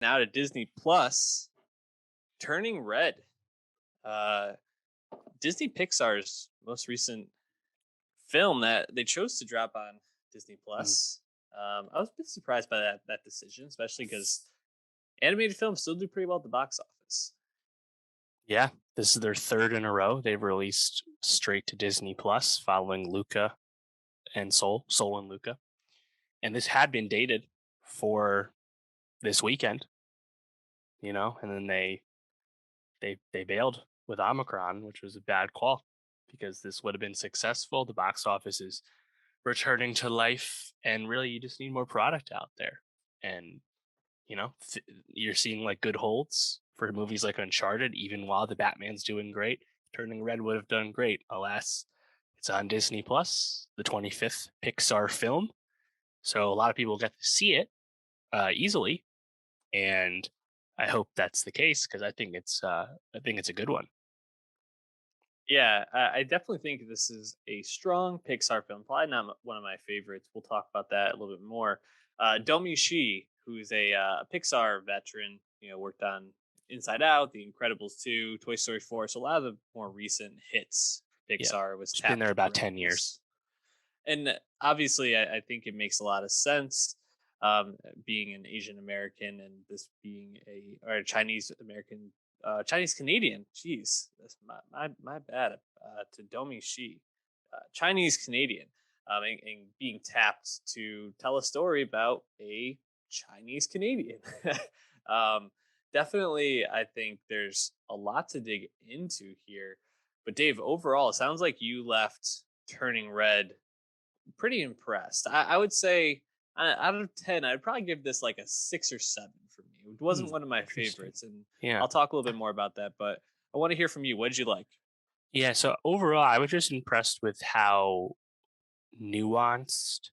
Now to Disney Plus, Turning Red. Uh, Disney Pixar's most recent film that they chose to drop on Disney Mm. Plus. I was a bit surprised by that decision, especially because animated films still do pretty well at the box office. Yeah, this is their third in a row. They've released straight to Disney Plus following Luca and Soul and Luca. And this had been dated for this weekend, and then they bailed with Omicron, which was a bad call because this would have been successful. The box office is returning to life, and really you just need more product out there. And you're seeing like good holds for movies like Uncharted, even while the Batman's doing great. Turning Red would have done great. Alas, it's on Disney Plus, the 25th Pixar film. So a lot of people get to see it easily, and I hope that's the case because I think it's a good one. Yeah, I definitely think this is a strong Pixar film. Probably not one of my favorites. We'll talk about that a little bit more. Domi Shi, who's a Pixar veteran, worked on Inside Out, The Incredibles 2, Toy Story 4. So a lot of the more recent hits Yeah, Pixar was it's been there tapped about throughout 10 years. this. And obviously, I think it makes a lot of sense, being an Asian American and this being a Chinese American, Chinese Canadian. Jeez, that's my bad. To Domi Shi, Chinese Canadian, and being tapped to tell a story about a Chinese Canadian. um, Definitely, I think there's a lot to dig into here. But Dave, overall, it sounds like you left Turning Red pretty impressed. I would say, out of 10, I'd probably give this like a 6 or 7 for me. It wasn't Hmm, one of my interesting. favorites, and Yeah. I'll talk a little bit more about that. But I want to hear from you. What did you like? Yeah. So overall, I was just impressed with how nuanced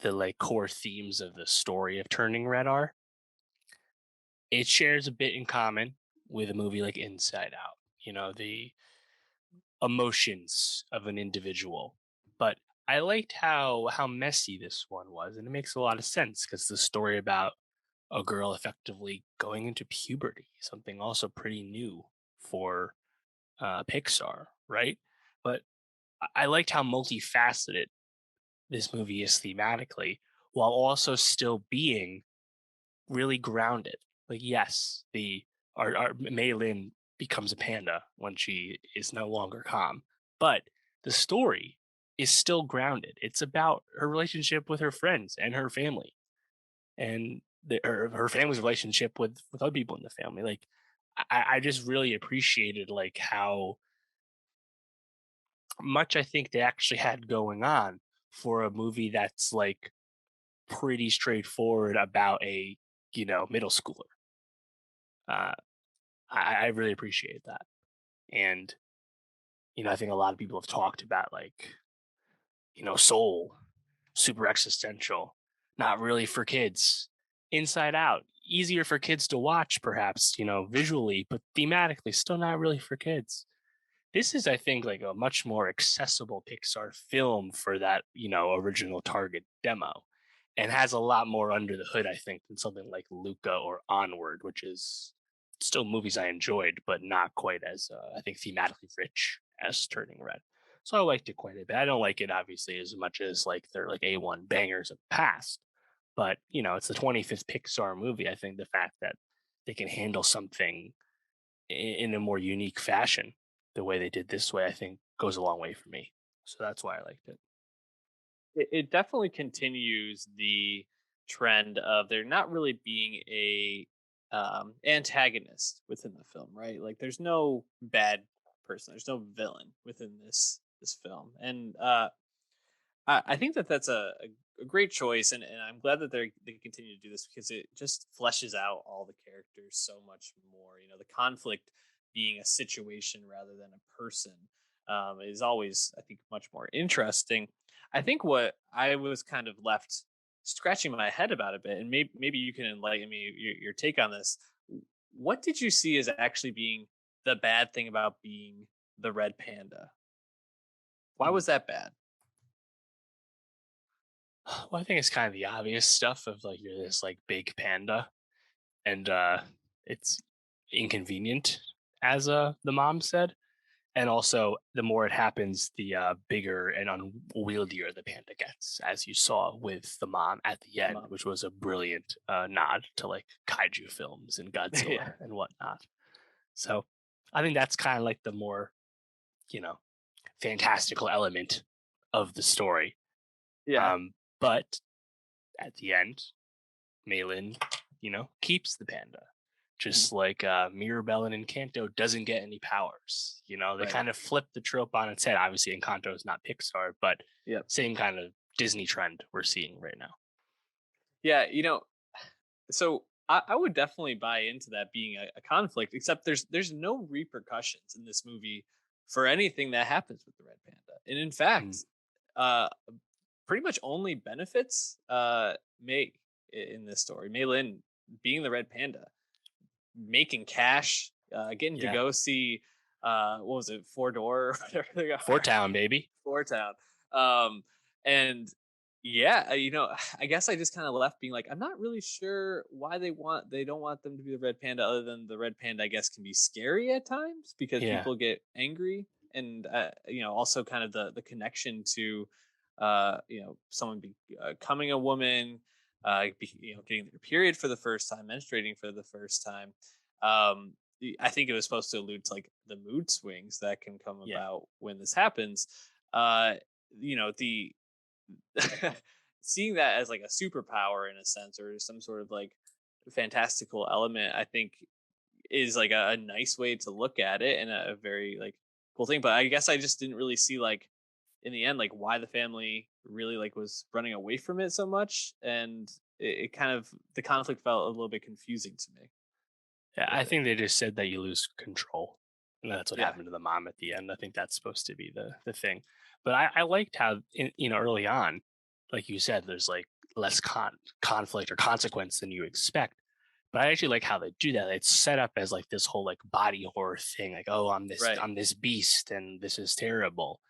the like core themes of the story of Turning Red are. It shares a bit in common with a movie like Inside Out. The emotions of an individual. But I liked how messy this one was, and it makes a lot of sense because the story about a girl effectively going into puberty, something also pretty new for Pixar, right? But I liked how multifaceted this movie is thematically, while also still being really grounded. Like, yes, the our Mei Lin becomes a panda when she is no longer calm, but the story is still grounded. It's about her relationship with her friends and her family, and her family's relationship with other people in the family. Like, I just really appreciated like how much I think they actually had going on for a movie that's like pretty straightforward about a middle schooler. Uh, I really appreciate that. And, I think a lot of people have talked about like, soul, super existential, not really for kids. Inside Out, easier for kids to watch, perhaps, visually, but thematically, still not really for kids. This is, I think, like a much more accessible Pixar film for that, original target demo, and has a lot more under the hood, I think, than something like Luca or Onward, which is still movies I enjoyed, but not quite as, I think, thematically rich as Turning Red. So I liked it quite a bit. I don't like it obviously as much as like they're like A1 bangers of the past, but it's the 25th Pixar movie. I think the fact that they can handle something in a more unique fashion the way they did this way, I think goes a long way for me. So that's why I liked it. It definitely continues the trend of there not really being a antagonist within the film, right? Like, there's no bad person, there's no villain within this film, and I think that that's a great choice, and I'm glad that they continue to do this because it just fleshes out all the characters so much more. The conflict being a situation rather than a person, is always, I think, much more interesting. I think what I was kind of left scratching my head about a bit, and maybe you can enlighten me your take on this. What did you see as actually being the bad thing about being the red panda? Why Mm. was that bad? Well, I think it's kind of the obvious stuff of like you're this like big panda and it's inconvenient, as the mom said. And also, the more it happens, the bigger and unwieldier the panda gets, as you saw with the mom at the The end, mom. which was a brilliant nod to like kaiju films and Yeah. Godzilla and whatnot. So I think that's kind of like the more, you know, fantastical element of the story. Yeah. But at the end, Malin, keeps the panda. Mhm. Just like Mirabelle and Encanto doesn't get any powers. They Right. kind of flip the trope on its head. Obviously, Encanto is not Pixar, but Yep. same kind of Disney trend we're seeing right now. Yeah. So I would definitely buy into that being a conflict, except there's no repercussions in this movie for anything that happens with the red panda. And in Mm, fact, uh pretty much only benefits May in this story. Mei Lin being the red panda, making cash, getting to yeah, go see what was it, Four Door or whatever they Fort are. Town, baby. Four Town. Um and yeah, I guess I just kind of left being like, I'm not really sure why they don't want them to be the red panda, other than the red panda I guess can be scary at times because Yeah, people get angry, and also kind of the connection to someone becoming a woman, getting their period for the first time, menstruating for the first time. I think it was supposed to allude to like the mood swings that can come yeah, about when this happens. uh the Seeing that as like a superpower in a sense, or some sort of like fantastical element, I think is like a nice way to look at it, and a very like cool thing. But I guess I just didn't really see like in the end like why the family really like was running away from it so much, and it kind of, the conflict felt a little bit confusing to me yeah. with I it. think they just said that you lose control, and that's what Yeah. happened to the mom at the end. I think that's supposed to be the thing. But I liked how early on, like you said, there's like less conflict or consequence than you expect. But I actually like how they do that. It's set up as like this whole like body horror thing, like, oh, Right. I'm this beast and this is terrible.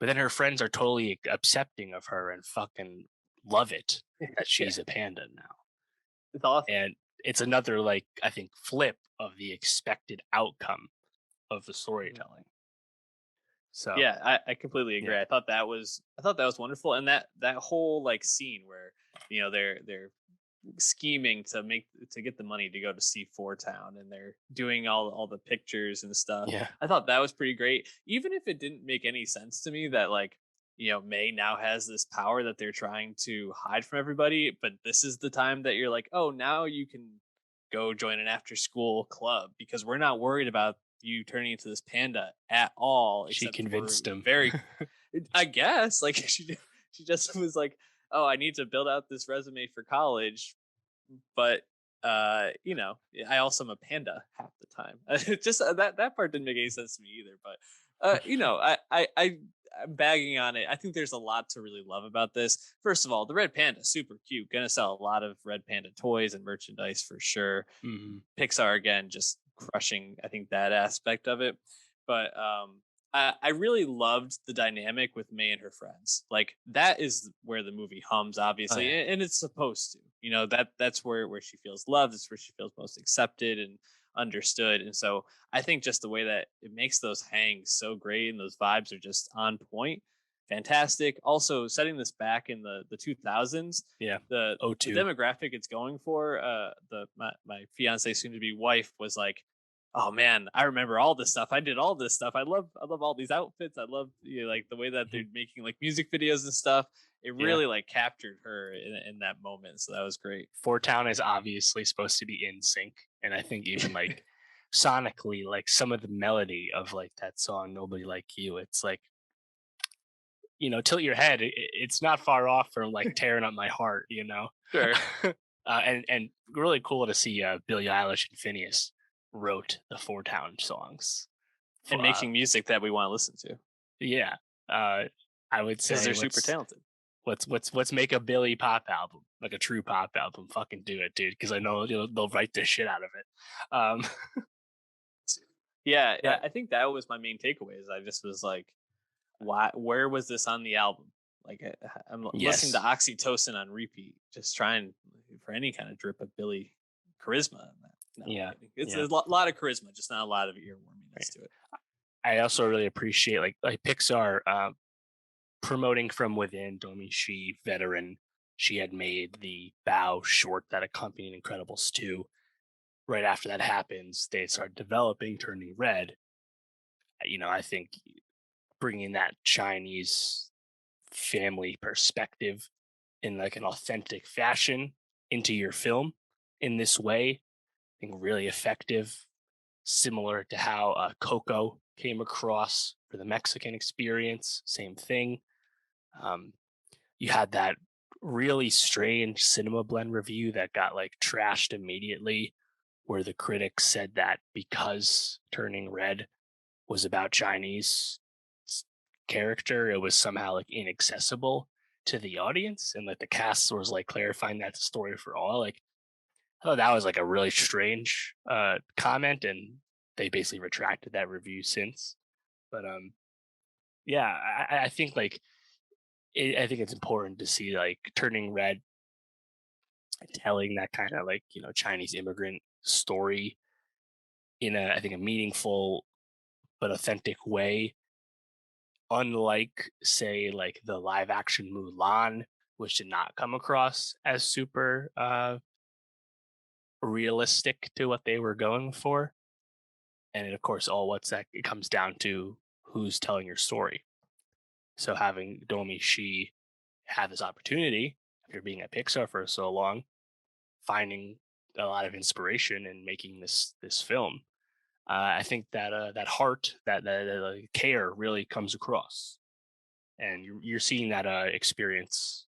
But then her friends are totally accepting of her and fucking love it that Yeah. she's a panda now. It's awesome. And it's another like I think flip of the expected outcome of the Mhm. storytelling. So Yeah, I completely agree. yeah, I thought that was wonderful, and that whole like scene where they're scheming to get the money to go to see Four Town, and they're doing all the pictures and stuff. yeah, I thought that was pretty great, even if it didn't make any sense to me that like May now has this power that they're trying to hide from everybody, but this is the time that you're like, oh, now you can go join an after school club because we're not worried about you turning into this panda at all, she except for convinced him. very, I guess, like she just was like, oh, I need to build out this resume for college, but I also am a panda half the time. Just that part didn't make any sense to me either. But I'm bagging on it. I think there's a lot to really love about this. First of all, the red panda, super cute, gonna sell a lot of red panda toys and merchandise for sure. Mhm. Pixar again, just crushing, I think, that aspect of it. But I really loved the dynamic with May and her friends. Like that is where the movie hums, Oh obviously, yeah, and it's supposed to. That's where she feels loved. It's where she feels most accepted and understood. And so I think just the way that it makes those hangs so great, and those vibes are just on point, fantastic. Also, setting this back in the 2000s, yeah. the O2. demographic it's going for, my fiance soon to be wife was like, oh man, I remember all this stuff. I did all this stuff. I love all these outfits. I love like the way that they're Mhm. making like music videos and stuff. It Yeah. really like captured her in that moment. So that was great. Fort Town is obviously supposed to be in sync, and I think even like sonically, like some of the melody of like that song "Nobody Like You," it's like tilt your head. It's not far off from like tearing up my heart. Sure. And really cool to see Billie Eilish and Phineas wrote the Four Town songs. And making music that we want to listen to Yeah, uh, I would because say they're super talented. let's make a Billy pop album, like a true pop album. Fucking do it, dude, because I know they'll write the shit out of it. Yeah, But I think that was my main takeaway. Is I just was like, why? Where was this on the album? Like I'm listening to yes, Oxytocin on repeat, just trying for any kind of drip of Billy charisma in that. No, I'm Yeah, kidding. It's yeah. a lot of charisma, just not a lot of Right. earworminess to it. I also really appreciate like Pixar promoting from within. Domi Shi, veteran, she had made the Bow short that accompanied Incredibles 2. Right after that happens, they start developing Turning Red. I think bringing that Chinese family perspective in like an authentic fashion into your film in this way, I think really effective. Similar to how Coco came across for the Mexican experience, same thing. Um, you had that really strange cinema blend review that got like trashed immediately, where the critics said that because Turning Red was about Chinese character, it was somehow like inaccessible to the audience, and like the cast was like clarifying that story for all. Like, I thought that was like a really strange comment, and they basically retracted that review since. But yeah, I think like I think it's important to see like Turning Red telling that kind of like Chinese immigrant story in a I think a meaningful but authentic way, unlike say like the live action Mulan, which did not come across as super realistic to what they were going for. And of course, all what's that it comes down to who's telling your story. So having Domi Shi have this opportunity after being at Pixar for so long, finding a lot of inspiration in making this film, I think that that heart, that care, really comes across, and you're seeing that experience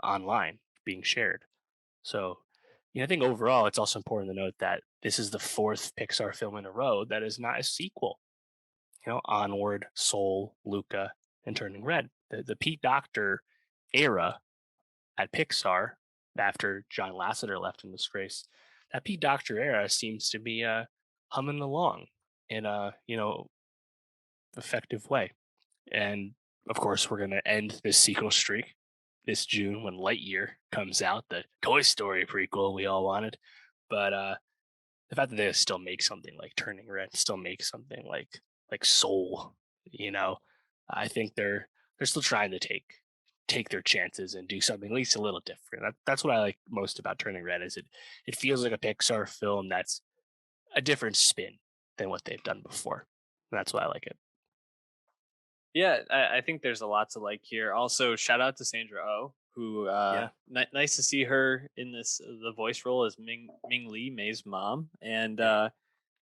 online being shared. So, I think overall, it's also important to note that this is the fourth Pixar film in a row that is not a sequel. Onward, Soul, Luca, and Turning Red. The Pete Doctor era at Pixar, after John Lasseter left in disgrace, that Pete Doctor era seems to be humming along in a effective way. And of course, we're gonna end this sequel streak this June when Lightyear comes out, the Toy Story prequel we all wanted. But the fact that they still make something like Turning Red, still make something like Soul, you know, I think they're still trying to take their chances and do something at least a little different. That's what I like most about Turning Red is it feels like a Pixar film that's a different spin than what they've done before. That's why I like it. Yeah, I think there's a lot to like here. Also, shout out to Sandra Oh, who Yeah. nice to see her in this the voice role as Ming Lee, May's mom, and Yeah.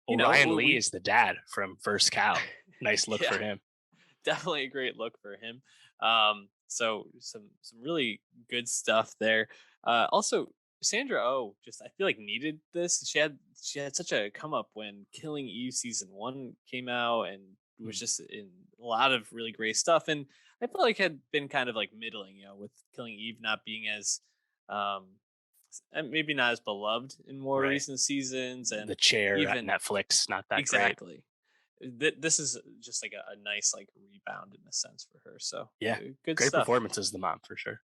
you Well, know Ryan Lee we is the dad from First Cow. Nice look yeah, for him. definitely a great look for him. So some really good stuff there. Also, Sandra Oh just I feel like needed this. She had such a come up when Killing Eve season one came out and was Mm. just in a lot of really great stuff. And I feel like had been kind of like middling, with Killing Eve not being as um and maybe not as beloved in more Right. recent seasons, and The Chair at even Netflix, not that great. exactly this is just like a nice like rebound in a sense for her. So Yeah. good Great stuff. performance as the mom for sure.